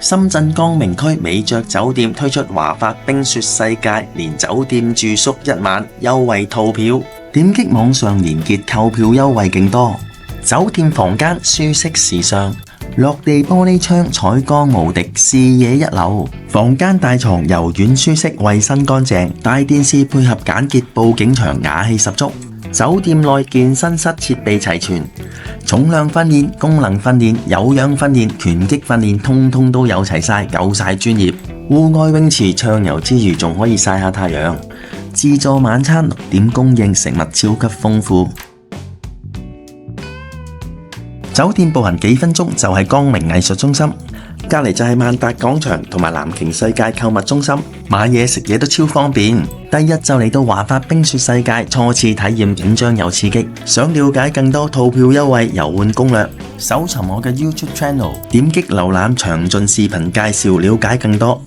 深圳光明區美爵酒店推出華發冰雪世界連酒店住宿1晚優惠套票，點擊網上連結購票優惠勁多。酒店房間舒適時尚，落地玻璃窗採光無敵，視野一流。房間大床柔軟舒適，衛生乾淨，大電視配合簡潔布景牆，雅氣十足。酒店內健身室設備齊全，重量訓練、功能訓練、有氧訓練、拳擊訓練，通通都有齊晒，夠晒專業。戶外泳池暢遊之餘，仲可以曬下太陽。自助晚餐6點供應，食物超級豐富。酒店步行幾分鐘就係光明藝術中心，隔離就係萬達廣場同埋藍鯨世界購物中心，買嘢食嘢都超方便。第一就嚟到華發冰雪世界，初次體驗緊張又刺激。想了解更多套票優惠、遊玩攻略，搜尋我嘅 YouTube Channel，點擊瀏覽詳盡視頻介紹，了解更多。